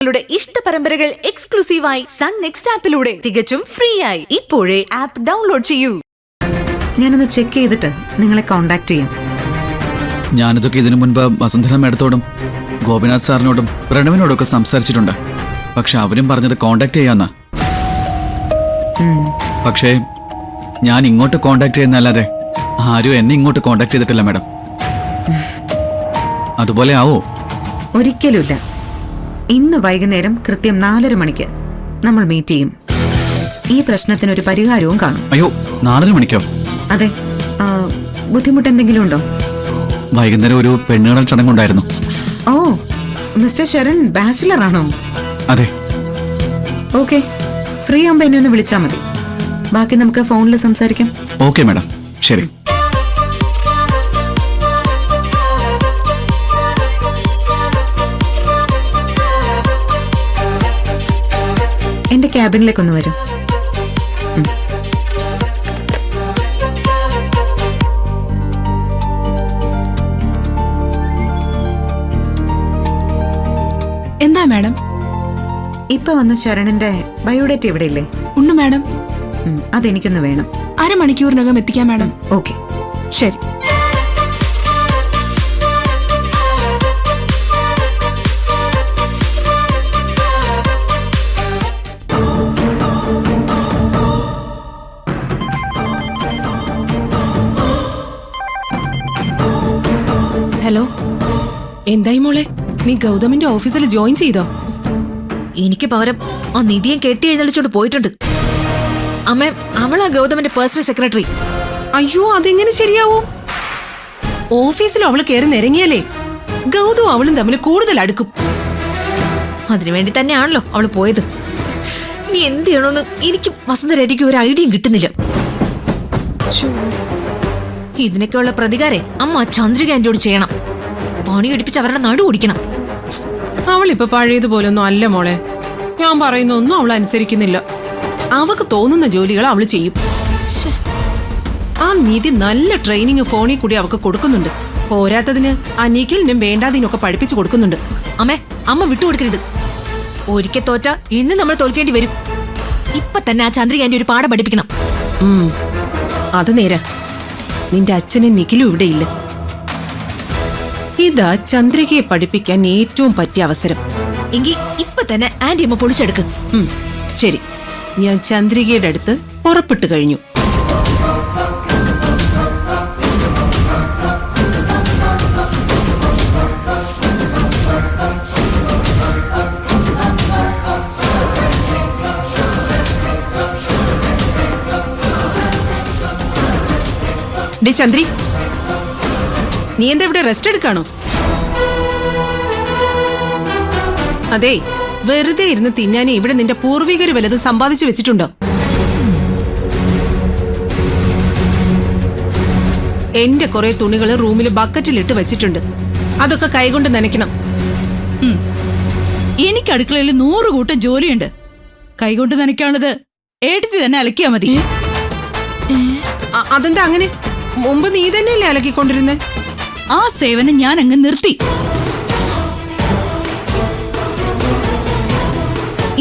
നിങ്ങളുടെ ഇഷ്ട പരമ്പരകൾ എക്സ്ക്ലൂസീവായി സൺ നെക്സ്റ്റ് ആപ്പിലൂടെ തികച്ചും ഫ്രീ ആയി ഇപ്പോഴേ ആപ്പ് ഡൗൺലോഡ് ചെയ്യൂ. ഞാനൊന്ന് ചെക്ക് ചെയ്തിട്ട് നിങ്ങളെ കോണ്ടാക്ട് ചെയ്യാം. ഞാനിതൊക്കെ ഇതിനു മുൻപ് വസുന്ധര മേഡത്തോടും ഗോപിനാഥ് സാറിനോടും പ്രണവിനോടും ഒക്കെ സംസാരിച്ചിട്ടുണ്ട്. പക്ഷെ അവരും പറഞ്ഞത് കോണ്ടാക്ട് ചെയ്യാന്നാ. പക്ഷേ ഞാൻ ഇങ്ങോട്ട് കോണ്ടാക്ട് ചെയ്യുന്നല്ലാതെ ആരും എന്നെ ഇങ്ങോട്ട് കോണ്ടാക്ട് ചെയ്തിട്ടില്ല മാഡം. അതുപോലെ ആവോ? ഒരിക്കലുമില്ല. ഇന്ന് വൈകുന്നേരം കൃത്യം 4:30 മണിക്ക് നമ്മൾ മീറ്റ് ചെയ്യും. ഈ പ്രശ്നത്തിനൊരു പരിഹാരവും കാണും. അയ്യോ, 4 മണിക്കോ? അതെ. ബുദ്ധിമുട്ട് എന്തെങ്കിലും ഉണ്ടോ? വൈകുന്നേരം ഒരു പെണ്ണുകാണൽ ചടങ്ങുണ്ടായിരുന്നു. ഓ, മിസ്റ്റർ ശരൺ ബാച്ചിലർ ആണോ? അതെ. ഓക്കെ, ഫ്രീ ആകുമ്പോ എന്നെ ഒന്ന് വിളിച്ചാൽ മതി. ബാക്കി നമുക്ക് ഫോണിൽ സംസാരിക്കാം. ഓക്കെ മാഡം, ശരി. എന്റെ ക്യാബിനിലേക്കൊന്ന് വരും. എന്താ മാഡം? ഇപ്പൊ വന്ന ശരണിന്റെ ബയോഡേറ്റ ഇവിടെ ഇല്ലേ? ഉണ്ട് മാഡം. അതെനിക്കൊന്ന് വേണം. അരമണിക്കൂറിനകം എത്തിക്കാം മാഡം. ഓക്കെ, ശരി. ഹലോ, എന്തായി മോളെ, നീ ഗൗതമിന്റെ ഓഫീസിൽ ജോയിൻ ചെയ്തോ? എനിക്ക് പകരം ആ നിധിയെ കെട്ടി എഴുന്നള്ളിച്ചോണ്ട് പോയിട്ടുണ്ട്. അമ്മ, അവളാ ഗൗതമിന്റെ പേഴ്സണൽ സെക്രട്ടറി. അയ്യോ, അതെങ്ങനെ ശരിയാവും? ഓഫീസിൽ അവള് കയറി നിരങ്ങിയാലേ ഗൗതവും അവളും തമ്മിൽ കൂടുതൽ അടുക്കും. അതിനുവേണ്ടി തന്നെയാണല്ലോ അവള് പോയത്. ഇനി എന്ത് ചെയ്യണമെന്ന് എനിക്ക് വസുന്ധരയ്ക്ക് ഒരു ഐഡിയയും കിട്ടുന്നില്ല. ഇതിനൊക്കെയുള്ള പ്രതികാരേ അമ്മ ചന്ദ്രിക ആന്റിയോട് ചെയ്യണം. പണി എടുപ്പിച്ച് അവരുടെ നടു ഓടിക്കണം. അവളിപ്പൊ പഴയതുപോലൊന്നും അല്ല മോളെ. ഞാൻ പറയുന്ന ഒന്നും അവൾ അനുസരിക്കുന്നില്ല. അവക്ക് തോന്നുന്ന ജോലികൾ അവള് ചെയ്യും. ആ നിധി നല്ല ട്രെയിനിങ് ഫോണിൽ കൂടി അവക്ക് കൊടുക്കുന്നുണ്ട്. പോരാത്തതിന് അനീക്കലിനും വേണ്ടാതിനൊക്കെ പഠിപ്പിച്ചു കൊടുക്കുന്നുണ്ട്. അമ്മ വിട്ടുകൊടുക്കരുത്. ഒരിക്കൽ തോറ്റ ഇന്ന് നമ്മൾ തോൽക്കേണ്ടി വരും. ഇപ്പൊ തന്നെ ആ ചന്ദ്രിക ആന്റി ഒരു പാഠം പഠിപ്പിക്കണം. അത് നേരാ. നിന്റെ അച്ഛനും നിഖിലും ഇവിടെ ഇല്ല. ഇതാ ചന്ദ്രികയെ പഠിപ്പിക്കാൻ ഏറ്റവും പറ്റിയ അവസരം. എങ്കിൽ ഇപ്പൊ തന്നെ ആന്റി അമ്മ പൊളിച്ചെടുക്ക്. ശരി, ഞാൻ ചന്ദ്രികയുടെ അടുത്ത് പുറപ്പെട്ടു കഴിഞ്ഞു. ഡി ചന്ദ്രി, നീ എന്താ ഇവിടെ റെസ്റ്റ് എടുക്കാണോ? അതെ, വെറുതെ ഇരുന്ന് തിന്നാനേ ഇവിടെ നിന്റെ പൂർവികര് വല്ലതും സമ്പാദിച്ചു വെച്ചിട്ടുണ്ടോ? എന്റെ കുറെ തുണികള് റൂമിൽ ബക്കറ്റിലിട്ട് വെച്ചിട്ടുണ്ട്. അതൊക്കെ കൈകൊണ്ട് നനയ്ക്കണം. എനിക്ക് അടുക്കളയിൽ 100 കൂട്ടം ജോലിയുണ്ട്. കൈകൊണ്ട് നനയ്ക്കാനുള്ളത് ഏട്ടത്തി തന്നെ അലക്കിയാ മതി. അതെന്താ അങ്ങനെ? മുമ്പ് നീ തന്നെയല്ലേ അലക്കിക്കൊണ്ടിരുന്നേ? ആ സേവനം ഞാൻ അങ്ങ് നിർത്തി.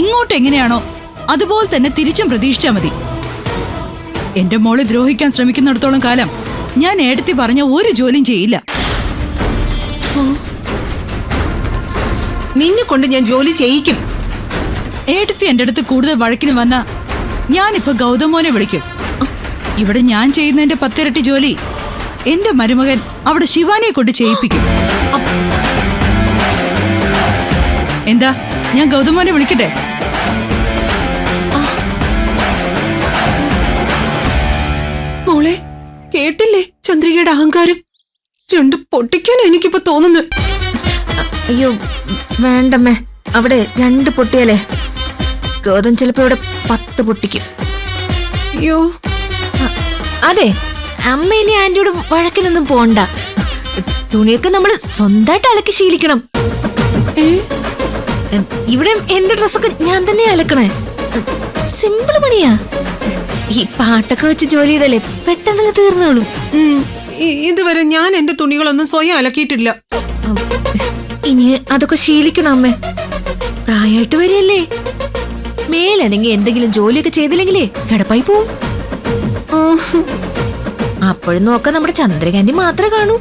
ഇങ്ങോട്ട് എങ്ങനെയാണോ അതുപോലെ തന്നെ തിരിച്ചും പ്രതീക്ഷിച്ചാ മതി. എന്റെ മോളെ ദ്രോഹിക്കാൻ ശ്രമിക്കുന്നിടത്തോളം കാലം ഞാൻ ഏടത്തി പറഞ്ഞ ഒരു ജോലിയും ചെയ്യില്ല. നിന്നെ കൊണ്ട് ഞാൻ ജോലി ചെയ്യിക്കും. ഏടത്തി എന്റെ അടുത്ത് കൂടുതൽ വഴക്കിന് വന്ന ഞാനിപ്പോ ഗൗതമോനെ വിളിക്കും. ഇവിടെ ഞാൻ ചെയ്യുന്നതിന്റെ 10 ഇരട്ടി ജോലി എന്റെ മരുമകൻ അവിടെ ശിവാനിയെ കൊണ്ട് ചെയ്യിപ്പിക്കും. എന്താ, ഞാൻ ഗൗതമോനെ വിളിക്കട്ടെ? മോളെ, കേട്ടില്ലേ ചന്ദ്രികയുടെ അഹങ്കാരം? ചുണ്ട് പൊട്ടിക്കാൻ എനിക്കിപ്പോ തോന്നുന്നു. അയ്യോ വേണ്ടമ്മേ, അവിടെ 2 പൊട്ടിയാലേ ഗൗതം ചിലപ്പോ ഇവിടെ 10 പൊട്ടിക്കും. അയ്യോ, അതെ, അമ്മ ഇനി ആന്റിയോട് വഴക്കിലൊന്നും പോണ്ട. തുണിയൊക്കെ നമ്മൾ സ്വന്തമായിട്ട് അലക്കി ശീലിക്കണം. ഇവിടെ എന്റെ ഡ്രസ്സൊക്കെ ഞാൻ തന്നെ അലക്കണേ. സിമ്പിൾ പണിയാ. ഈ പാട്ടൊക്കെ വെച്ച് ജോലി ചെയ്തല്ലേ പെട്ടെന്ന് തീർന്നോളും. ഇതുവരെ ഞാൻ എന്റെ തുണികളൊന്നും സ്വയം അലക്കിയിട്ടില്ല. ഇനി അതൊക്കെ ശീലിക്കണം അമ്മേ. പ്രായമായിട്ട് വരികയല്ലേ, മേലനങ്ങി എന്തെങ്കിലും ജോലിയൊക്കെ ചെയ്തില്ലെങ്കിലേ കിടപ്പായി പോവും. അപ്പോഴും നോക്കാൻ നമ്മുടെ ചന്ദ്രകാന്റി മാത്രമേ കാണൂ.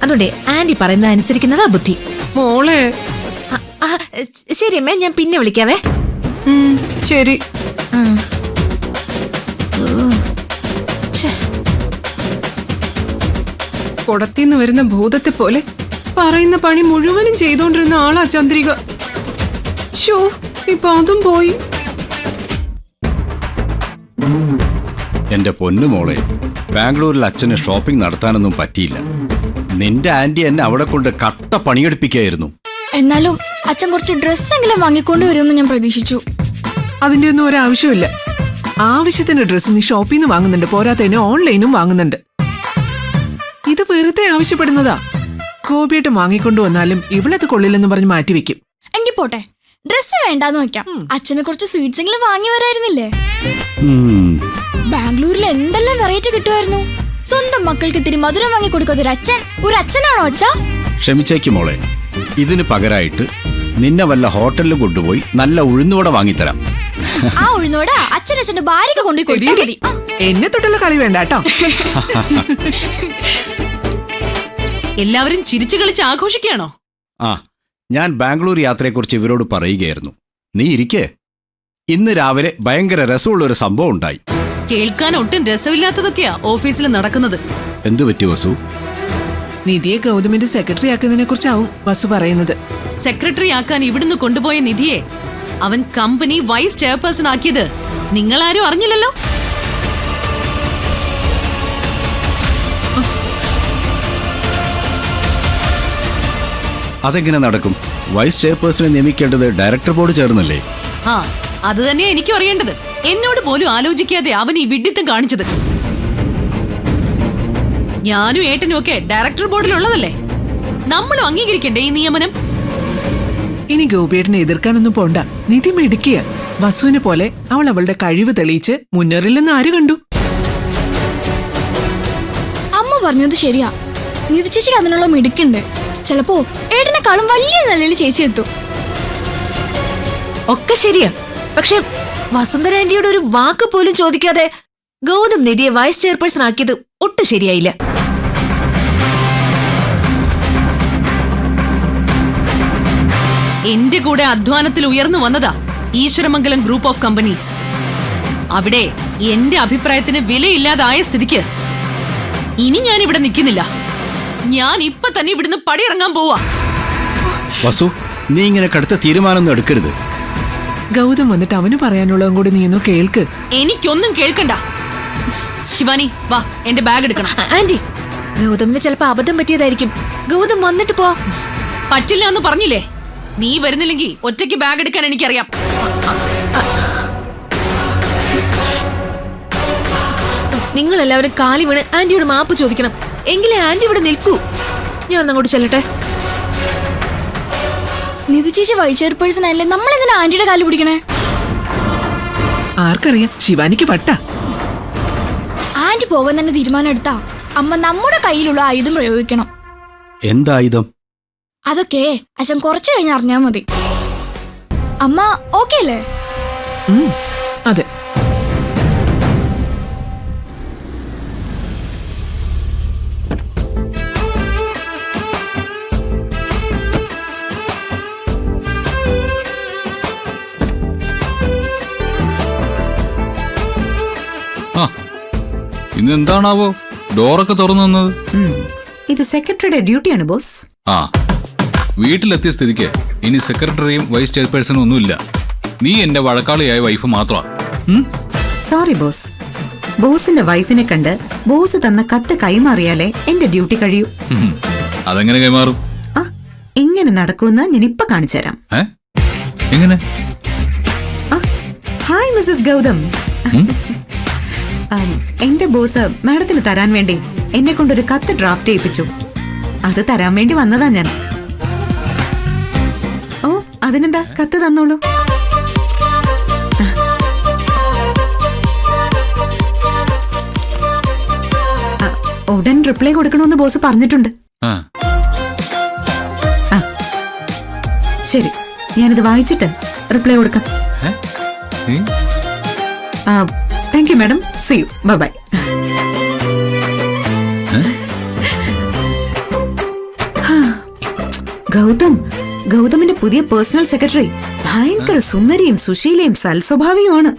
അതുകൊണ്ടേ ആന്റി പറയുന്നത് അനുസരിക്കുന്നതാ ബുദ്ധി. മോളെ. ആ, ആ, ശരി അമ്മേ, ഞാൻ പിന്നെ വിളിക്കാവേ. ശരി. കുടത്തിന്ന് വരുന്ന ഭൂതത്തെ പോലെ പറയുന്ന പണി മുഴുവനും ചെയ്തോണ്ടിരുന്ന ആളാ ചന്ദ്രിക. ഷോ, ഇപ്പൊ അതും പോയി. എന്റെ പൊന്നു മോളെ, ബാംഗ്ലൂരിൽ അച്ഛന് ഷോപ്പിംഗ് നടത്താനൊന്നും പറ്റിയില്ല. നിന്റെ ആന്റി എന്നെ അവിടെ കൊണ്ട് കട്ട പണിയെടുപ്പിക്കായിരുന്നു. എന്നാലും അച്ഛൻ കുറച്ച് ഡ്രസ്സെങ്കിലും വാങ്ങിക്കൊണ്ട് വരുമെന്ന് ഞാൻ പ്രതീക്ഷിച്ചു. അതിന്റെ ഒന്നും ഒരാവശ്യമില്ല. ആവശ്യത്തിന് ഡ്രസ്സ് നീ ഷോപ്പിൽ നിന്ന് വാങ്ങുന്നുണ്ട്, പോരാത്തതിന് ഓൺലൈനും വാങ്ങുന്നുണ്ട്. ഇത് വെറുതെ ആവശ്യപ്പെടുന്നതാ. ഗോപിയേട്ട് വാങ്ങിക്കൊണ്ടു വന്നാലും ഇവളത് കൊള്ളില്ലെന്ന് പറഞ്ഞ് മാറ്റിവെക്കും. എങ്കിൽ പോട്ടെ, ഡ്രസ്സ് വേണ്ടാന്ന് വെക്കാം. അച്ഛന് കുറച്ച് സ്വീറ്റ്സ് എങ്കിലും വാങ്ങി വരായിരുന്നില്ലേ? ബാംഗ്ലൂരിൽ എന്തെല്ലാം വെറൈറ്റി കിട്ടുമായിരുന്നു. സ്വന്തം മക്കൾക്ക് ഇത്തിരി മധുരം വാങ്ങി കൊടുക്കാത്ത ഒരു അച്ഛനാണോ അച്ഛാ? ക്ഷമിച്ചേക്ക് മോളെ, ഇതിന് പകരമായിട്ട് നിന്നെ വല്ല ഹോട്ടലിൽ കൊണ്ടുപോയി നല്ല ഉഴുന്നുവട വാങ്ങിത്തരാം. ആ ഉഴുന്നോട അച്ഛന്റെ ഭാര്യക്ക് കൊണ്ടുപോയി കൊടുത്താൽ മതി. എന്നെ തൊട്ടുള്ള കളി വേണ്ട കേട്ടോ. എല്ലാവരും ചിരിച്ചു കളിച്ച് ആഘോഷിക്കുകയാണോ? ആ, ഞാൻ ബാംഗ്ലൂർ യാത്രയെക്കുറിച്ച് ഇവരോട് പറയുകയായിരുന്നു. നീ ഇരിക്കേ. ഇന്ന് രാവിലെ ഭയങ്കര രസമുള്ള ഒരു സംഭവം ഉണ്ടായി. കേൾക്കാൻ ഒട്ടും രസമില്ലാത്തതൊക്കെയാ ഓഫീസിൽ നടക്കുന്നത്. എന്തു പറ്റി വസു? നിധിയെ ഗൗതമിന്റെ സെക്രട്ടറി ആക്കുന്നതിനെ കുറിച്ചാവും വസു പറയുന്നത്. സെക്രട്ടറി ആക്കാൻ ഇവിടുന്ന് കൊണ്ടുപോയ നിധിയെ അവൻ കമ്പനി വൈസ് ചെയർപേഴ്സൺ ആക്കിയത് നിങ്ങളാരും അറിഞ്ഞില്ലല്ലോ. അതെങ്ങനെ നടക്കും? വൈസ് ചെയർപേഴ്സണെ നിയമിക്കേണ്ടത് ഡയറക്ടർ ബോർഡ് ചേർന്നല്ലേ? ആ, അത് തന്നെയാ എനിക്കും അറിയേണ്ടത്. എന്നോട് പോലും ആലോചിക്കാതെ അവൻ ഈ വിഡ്ഢിത്തം കാണിച്ചത്. ഞാനും ഏട്ടനും ഒക്കെ ഡയറക്ടർ ബോർഡിലുള്ളതല്ലേ, നമ്മളും അംഗീകരിക്കണ്ടേ ഈ നിയമനം? ഇനി ഗോപിയേട്ടനെ എതിർക്കാനൊന്നും പോണ്ട. നിധി മിടുക്കിയ. വസുവിനെ പോലെ അവൾ അവളുടെ കഴിവ് തെളിയിച്ച് മുന്നേറില്ലെന്ന് ആര് കണ്ടു? അമ്മ പറഞ്ഞത് ശരിയാ. നിധി ചേച്ചിക്ക് അതിനുള്ള മിടുക്കുണ്ട്. ചിലപ്പോ ഏട്ടനെക്കാളും വലിയ നിലയിൽ ചേച്ചി എത്തും. ഒക്കെ ശരിയാ, പക്ഷെ വസുന്ധര ആന്റിയോട് ഒരു വാക്ക് പോലും ചോദിക്കാതെ ഗൗതം നിധിയെ വൈസ് ചെയർപേഴ്സൺ ആക്കിയത് ഒട്ടും ശരിയായില്ല. എന്റെ കൂടെ അധ്വാനത്തിൽ ഉയർന്നു വന്നതാ ഈശ്വരമംഗലം ഗ്രൂപ്പ് ഓഫ് കമ്പനീസ്. അവിടെ എന്റെ അഭിപ്രായത്തിന് വിലയില്ലാതായ സ്ഥിതിക്ക് ഇനി ഞാൻ ഇവിടെ നിൽക്കുന്നില്ല. ഞാൻ ഇപ്പൊ തന്നെ ഇവിടുന്ന് പടിയിറങ്ങാൻ പോവാ. വസു, നീ ഇങ്ങനെ കടുത്ത തീരുമാനമൊന്നും എടുക്കരുത്. ഗൗതം വന്നിട്ട് അവന് പറയാനുള്ളതും കൂടി നീ ഒന്ന് കേൾക്ക്. എനിക്കൊന്നും കേൾക്കണ്ട. ശിവാനി, വാ, എന്റെ ബാഗ് എടുക്കണം. ആന്റി, ഗൗതമിന് ചിലപ്പോ അബദ്ധം പറ്റിയതായിരിക്കും. ഗൗതം വന്നിട്ട് പോ. പറ്റില്ല എന്ന് പറഞ്ഞില്ലേ? നീ വരുന്നില്ലെങ്കിൽ ഒറ്റയ്ക്ക് ബാഗ് എടുക്കാൻ എനിക്കറിയാം. നിങ്ങൾ എല്ലാവരും കാലി വീണ് ആന്റിയോട് മാപ്പ് ചോദിക്കണം. എങ്കിലേ ആന്റി ഇവിടെ നിൽക്കൂ. ഞാൻ അങ്ങോട്ട് ചെല്ലട്ടെ. നിധി ചേച്ചി വൈസ് ചെയർപേഴ്സൺ ആയില്ലേ, നമ്മളെന്തിനാ ആന്റിയുടെ കാല് പിടിക്കണേ? ആർക്കറിയാം, ശിവാനിക്ക് പട്ട. ആന്റി പോകാൻ തന്നെ തീരുമാനം എടുത്താ അമ്മ നമ്മുടെ കയ്യിലുള്ള ആയുധം പ്രയോഗിക്കണം. എന്തായുധം? അതൊക്കെ അച്ഛൻ കുറച്ചു കഴിഞ്ഞ് അറിഞ്ഞാ മതി. അമ്മ ഓക്കെ അല്ലേ? അതെ. ഇന്ന് എന്താണാവോ ഡോറൊക്കെ തുറന്നു തന്നത്? ഇത് സെക്രട്ടറിയുടെ ഡ്യൂട്ടിയാണ് ബോസ്. ആ, വീട്ടിലെത്തിയ സ്ഥിതിക്ക് ഇനി സെക്രട്ടറിയും വൈസ് ചെയർപേഴ്സണും ഒന്നുമില്ല. നീ എന്റെ വഴക്കാളിയായ വൈഫ് മാത്രമാ. Sorry boss. ബോസിന്റെ വൈഫിനെ കണ്ട് ബോസ് തന്ന കത്ത് കൈമാറിയാലേ എന്റെ ഡ്യൂട്ടി കഴിയൂ. അതെങ്ങനെ കൈമാറും? ആ, എങ്ങനെ നടക്കുമെന്ന് ഞാൻ ഇപ്പൊ കാണിച്ചു തരാം. എങ്ങനെ? Hi Mrs Gautam. എന്റെ ബോസ് മാഡത്തിന് തരാൻ വേണ്ടി എന്നെ കൊണ്ടൊരു കത്ത് ഡ്രാഫ്റ്റ് ചെയ്യിപ്പിച്ചു. അത് തരാൻ വേണ്ടി വന്നതാ ഞാൻ. ഓ, അതിനെന്താ, കത്ത് തന്നോളൂ. ഉടൻ റിപ്ലൈ കൊടുക്കണമെന്ന് ബോസ് പറഞ്ഞിട്ടുണ്ട്. ശരി, ഞാനിത് വായിച്ചിട്ട് റിപ്ലൈ കൊടുക്കാം. ഏ? Thank you madam. See you. Bye. ഗൗതമിന്റെ പുതിയ പേഴ്സണൽ സെക്രട്ടറി ഭയങ്കര സുന്ദരിയും സുശീലയും സൽസ്വഭാവിയുമാണ്.